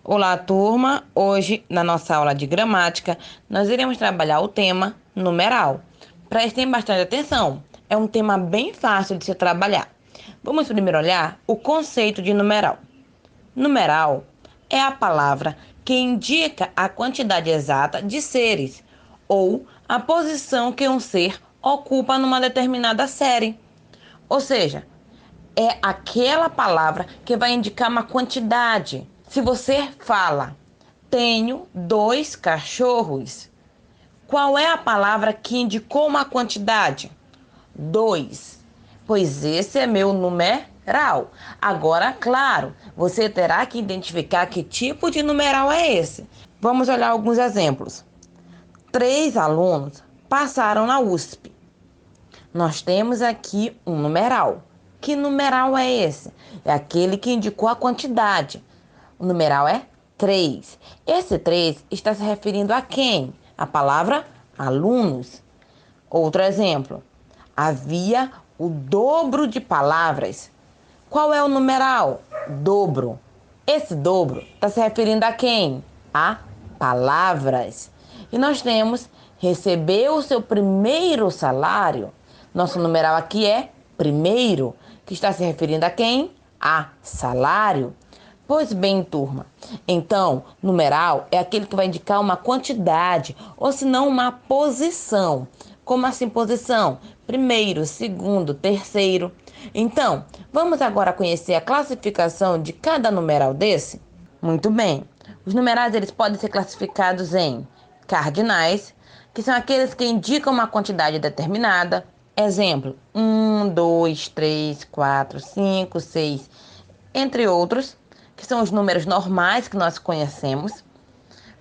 Olá, turma! Hoje, na nossa aula de gramática, nós iremos trabalhar o tema numeral. Prestem bastante atenção, é um tema bem fácil de se trabalhar. Vamos primeiro olhar o conceito de numeral. Numeral é a palavra que indica a quantidade exata de seres ou a posição que um ser ocupa numa determinada série. Ou seja, é aquela palavra que vai indicar uma quantidade. Se você fala, tenho 2 cachorros, qual é a palavra que indicou uma quantidade? 2. Pois esse é meu numeral. Agora, claro, você terá que identificar que tipo de numeral é esse. Vamos olhar alguns exemplos. 3 alunos passaram na USP. Nós temos aqui um numeral. Que numeral é esse? É aquele que indicou a quantidade. O numeral é 3. Esse 3 está se referindo a quem? A palavra alunos. Outro exemplo. Havia o dobro de palavras. Qual é o numeral? Dobro. Esse dobro está se referindo a quem? A palavras. E nós temos recebeu o seu primeiro salário. Nosso numeral aqui é primeiro, que está se referindo a quem? A salário. Pois bem, turma. Então, numeral é aquele que vai indicar uma quantidade, ou se não uma posição. Como assim posição? Primeiro, segundo, terceiro. Então, vamos agora conhecer a classificação de cada numeral desse? Muito bem. Os numerais eles podem ser classificados em cardinais, que são aqueles que indicam uma quantidade determinada. Exemplo, 1, 2, 3, 4, 5, 6, entre outros, que são os números normais que nós conhecemos.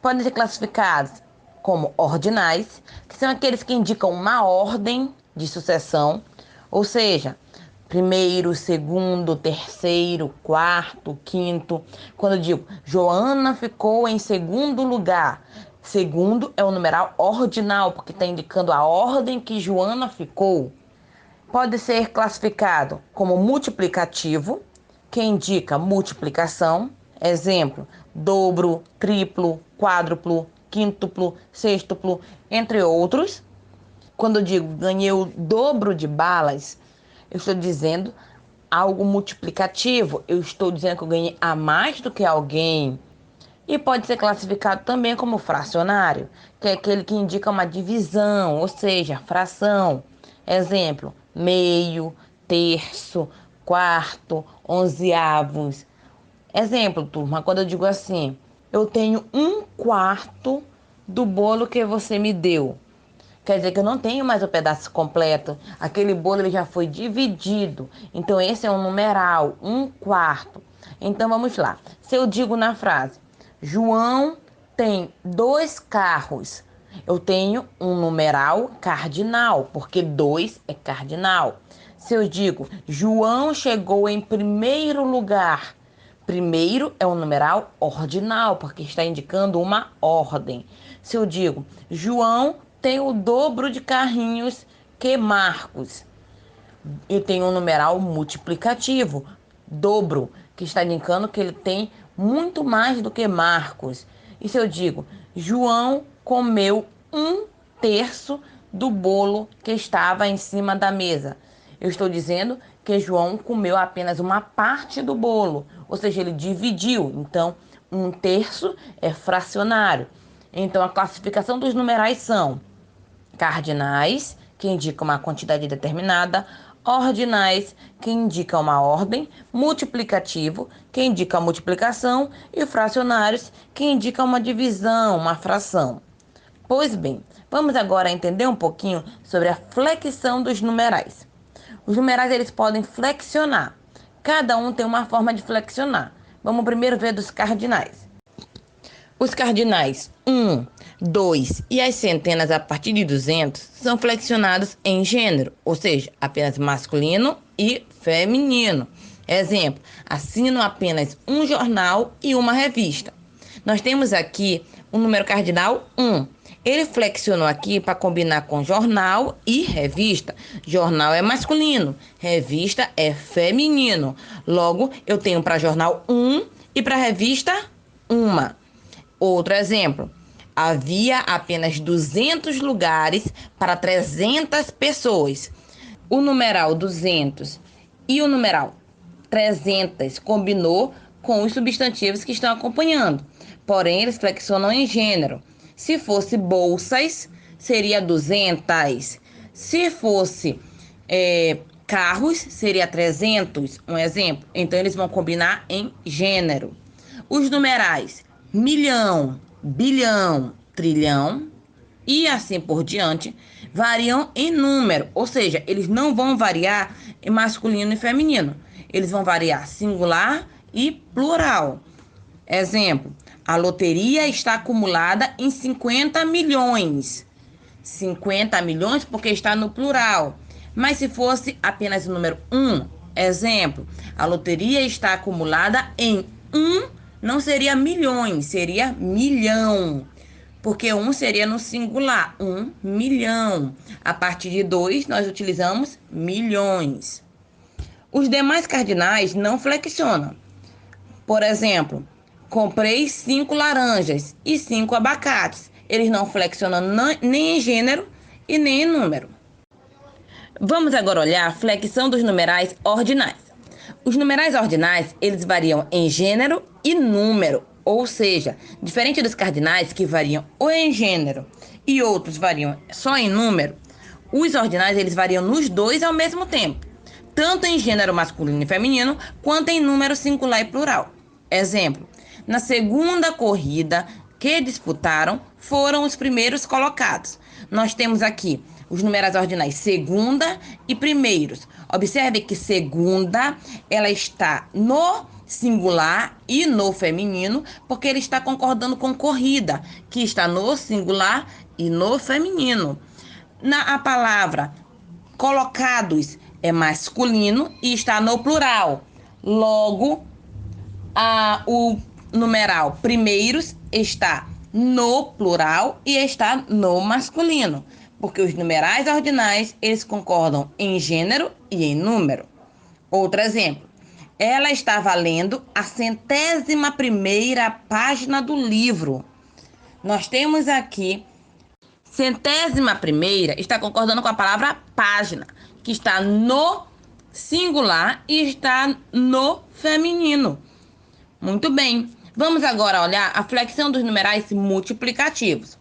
Podem ser classificados como ordinais, que são aqueles que indicam uma ordem de sucessão, ou seja, primeiro, segundo, terceiro, quarto, quinto. Quando eu digo Joana ficou em segundo lugar, segundo é o numeral ordinal, porque está indicando a ordem que Joana ficou. Pode ser classificado como multiplicativo, que indica multiplicação. Exemplo, dobro, triplo, quádruplo, quíntuplo, sextuplo, entre outros. Quando eu digo ganhei o dobro de balas, eu estou dizendo algo multiplicativo. Eu estou dizendo que eu ganhei a mais do que alguém. E pode ser classificado também como fracionário, que é aquele que indica uma divisão, ou seja, fração. Exemplo, meio, terço, quarto, onzeavos. Exemplo, turma, quando eu digo assim, eu tenho 1/4 do bolo que você me deu. Quer dizer que eu não tenho mais o pedaço completo. Aquele bolo ele já foi dividido. Então, esse é um numeral, 1/4. Então, vamos lá. Se eu digo na frase, João tem 2 carros. Eu tenho um numeral cardinal, porque 2 é cardinal. Se eu digo, João chegou em primeiro lugar. Primeiro é um numeral ordinal, porque está indicando uma ordem. Se eu digo, João tem o dobro de carrinhos que Marcos, eu tenho um numeral multiplicativo, dobro, que está indicando que ele tem muito mais do que Marcos. E se eu digo, João comeu 1/3 do bolo que estava em cima da mesa, eu estou dizendo que João comeu apenas uma parte do bolo, ou seja, ele dividiu. Então, 1/3 é fracionário. Então, a classificação dos numerais são cardinais, que indicam uma quantidade determinada, ordinais, que indicam uma ordem, multiplicativo, que indica a multiplicação, e fracionários, que indicam uma divisão, uma fração. Pois bem, vamos agora entender um pouquinho sobre a flexão dos numerais. Os numerais eles podem flexionar. Cada um tem uma forma de flexionar. Vamos primeiro ver dos cardinais. Os cardinais 1, 2 e as centenas a partir de 200 são flexionados em gênero, ou seja, apenas masculino e feminino. Exemplo, assino apenas um jornal e uma revista. Nós temos aqui o número cardinal 1. Ele flexionou aqui para combinar com jornal e revista. Jornal é masculino, revista é feminino. Logo, eu tenho para jornal 1 e para revista uma. Outro exemplo. Havia apenas 200 lugares para 300 pessoas. O numeral 200 e o numeral 300 combinou com os substantivos que estão acompanhando. Porém, eles flexionam em gênero. Se fosse bolsas, seria 200. Se fosse carros, seria 300. Um exemplo. Então, eles vão combinar em gênero. Os numerais milhão, bilhão, trilhão e assim por diante variam em número, ou seja, eles não vão variar em masculino e feminino, eles vão variar singular e plural. Exemplo, a loteria está acumulada em 50 milhões. 50 milhões porque está no plural. Mas se fosse apenas o número 1, exemplo, a loteria está acumulada em 1, não seria milhões, seria milhão. Porque 1 seria no singular, 1 milhão. A partir de 2, nós utilizamos milhões. Os demais cardinais não flexionam. Por exemplo, comprei 5 laranjas e 5 abacates. Eles não flexionam nem em gênero e nem em número. Vamos agora olhar a flexão dos numerais ordinais. Os numerais ordinais, eles variam em gênero e número, ou seja, diferente dos cardinais que variam ou em gênero e outros variam só em número, os ordinais eles variam nos dois ao mesmo tempo, tanto em gênero masculino e feminino, quanto em número singular e plural. Exemplo, na segunda corrida que disputaram, foram os primeiros colocados. Nós temos aqui os numerais ordinais segunda e primeiros. Observe que segunda, ela está no singular e no feminino, porque ele está concordando com corrida, que está no singular e no feminino. A palavra colocados é masculino e está no plural. Logo, o numeral primeiros está no plural e está no masculino, porque os numerais ordinais, eles concordam em gênero e em número. Outro exemplo. Ela estava lendo a 100ª página do livro. Nós temos aqui 100ª está concordando com a palavra página, que está no singular e está no feminino. Muito bem. Vamos agora olhar a flexão dos numerais multiplicativos.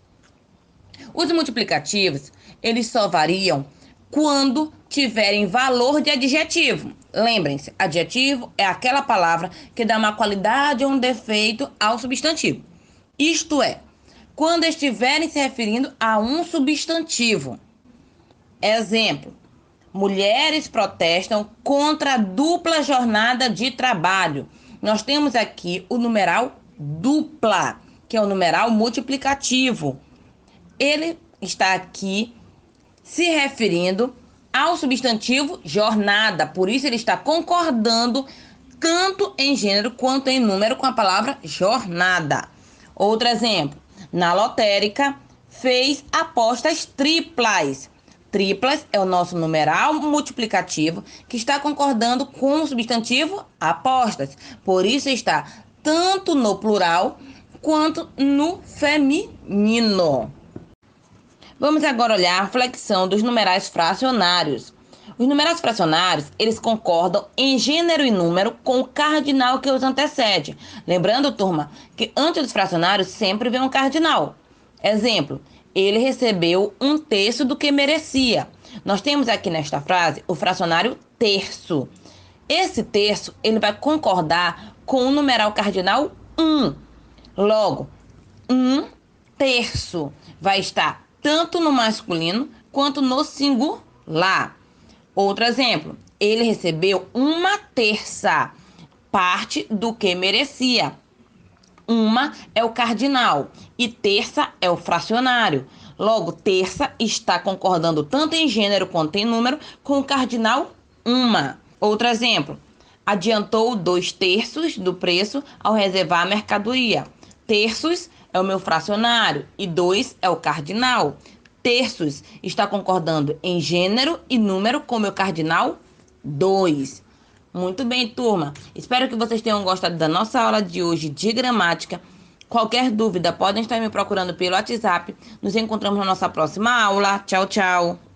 Os multiplicativos, eles só variam quando tiverem valor de adjetivo. Lembrem-se, adjetivo é aquela palavra que dá uma qualidade ou um defeito ao substantivo. Isto é, quando estiverem se referindo a um substantivo. Exemplo, mulheres protestam contra a dupla jornada de trabalho. Nós temos aqui o numeral dupla, que é o numeral multiplicativo. Ele está aqui se referindo ao substantivo jornada, por isso ele está concordando tanto em gênero quanto em número com a palavra jornada. Outro exemplo, na lotérica fez apostas triplas. Triplas é o nosso numeral multiplicativo que está concordando com o substantivo apostas, por isso está tanto no plural quanto no feminino. Vamos agora olhar a flexão dos numerais fracionários. Os numerais fracionários, eles concordam em gênero e número com o cardinal que os antecede. Lembrando, turma, que antes dos fracionários sempre vem um cardinal. Exemplo, ele recebeu 1/3 do que merecia. Nós temos aqui nesta frase o fracionário terço. Esse terço, ele vai concordar com o numeral cardinal 1. Logo, 1/3 vai estar tanto no masculino quanto no singular. Outro exemplo, ele recebeu 1/3 parte do que merecia. Uma é o cardinal e terça é o fracionário. Logo, terça está concordando tanto em gênero quanto em número com o cardinal uma. Outro exemplo, adiantou 2/3 do preço ao reservar a mercadoria. Terços é o meu fracionário e 2 é o cardinal. Terços está concordando em gênero e número com o meu cardinal 2. Muito bem, turma. Espero que vocês tenham gostado da nossa aula de hoje de gramática. Qualquer dúvida, podem estar me procurando pelo WhatsApp. Nos encontramos na nossa próxima aula. Tchau, tchau.